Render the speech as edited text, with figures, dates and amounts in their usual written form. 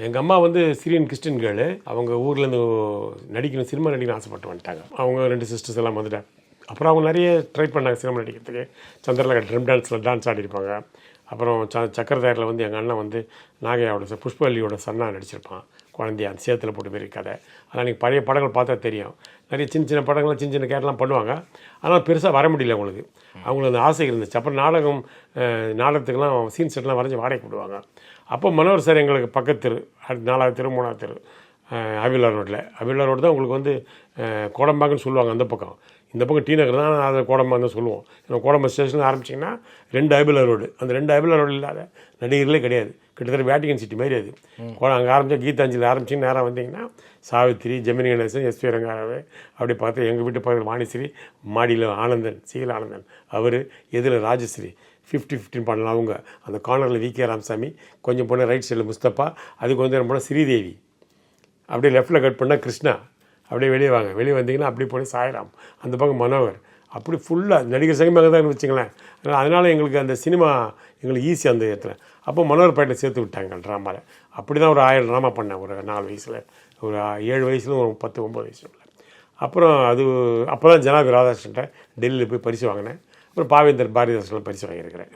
எங்கள் அம்மா வந்து சிரியன் கிறிஸ்டின் கேர்ளு. அவங்க ஊர்லேருந்து நடிக்கணும், சினிமா நடிக்கணும் ஆசைப்பட்டு வந்துட்டாங்க. அவங்க 2 சிஸ்டர்ஸ் எல்லாம் வந்துட்டாங்க. அப்புறம் அவங்க நிறைய ட்ரை பண்ணாங்க சினிமா நடிக்கிறதுக்கு. சந்திரலேகா ட்ரம் டான்ஸில் டான்ஸ் ஆடிருப்பாங்க. அப்புறம் சக்கரதாரில் வந்து எங்கள் அண்ணன் வந்து நாகையாவோட புஷ்பவல்லியோட சன்னா நடிச்சிருப்பான். குழந்தைய அந்த சேத்துல போட்டு மாரி கதை. அதனால் நீங்கள் பழைய படங்கள் பார்த்தா தெரியும். நிறைய சின்ன சின்ன படங்கள் சின்ன சின்ன கேரலாம் பண்ணுவாங்க. ஆனால் பெருசாக வர முடியல அவங்களுக்கு. அவங்களுக்கு அந்த ஆசை இருந்துச்சு. அப்புறம் நாடகத்துக்கெல்லாம் சீன் செட்லாம் வரைஞ்சி வாடகைக்கு விடுவாங்க. அப்போ மனோகர் சார் எங்களுக்கு பக்கத்து தெரு, 4வது தெரு 3வது தெரு அவிலார் ரோடு தான் உங்களுக்கு வந்து கோடம்பாக்கன்னு சொல்லுவாங்க அந்த பக்கம். இந்த பக்கம் டி நகர் தான், அதை கோடம்பாக்கம் தான் சொல்லுவோம். ஏன்னா கோடம்பா ஸ்டேஷன் ஆரம்பிச்சிங்கன்னா 2 அவிலார் ரோடு. அந்த 2 அவிலார் ரோடு இல்லாத நடிகர்களே கிடையாது. கிட்டத்தட்ட வேட்டிகன் சிட்டி மாதிரி அது. அங்கே ஆரம்பித்தா கீதாஞ்சலி ஆரம்பிச்சின்னு நேராக வந்தீங்கன்னா சாவித்திரி, ஜெமினி கணேசன், எஸ்வி ரங்காராவு, அப்படி பார்த்து எங்கள் வீட்டு பக்கத்தில் வாணிஸ்ரீ, மாடியில் ஆனந்தன், சீல ஆனந்தன், அவர் எதில் ராஜஸ்ரீ, 50-50 பண்ணலாம் அவங்க. அந்த கார்னரில் விகே ராமசாமி, கொஞ்சம் போனால் ரைட் சைடில் முஸ்தபா, அதுக்கு வந்து போனால் ஸ்ரீதேவி, அப்படியே லெஃப்ட்டில் கட் பண்ணால் கிருஷ்ணா, அப்படியே வெளியே வந்தீங்கன்னா அப்படி போய் சாய்ராம், அந்த பக்கம் மனோகர், அப்படி ஃபுல்லாக நடிகர் சங்கமாக தான் வச்சுங்களேன். அதனால் எங்களுக்கு அந்த சினிமா எங்களுக்கு ஈஸி அந்த இடத்துல. அப்போ மனோகர் பேட்டில் சேர்த்து விட்டாங்க ட்ராமாவில். அப்படி தான் ஒரு 1000 ட்ராமா பண்ணேன் ஒரு 4 வயசில், ஒரு 7 வயசுல, ஒரு 10-9 வயசுல. அப்புறம் அப்போ தான் ஜனாபி ராதாகிருஷ்ணன்ட்ட டெல்லியில் போய் பரிசு வாங்கினேன். அப்புறம் பாவேந்தர் பாரதிதாசன் பரிசு வாங்கியிருக்கிறேன்.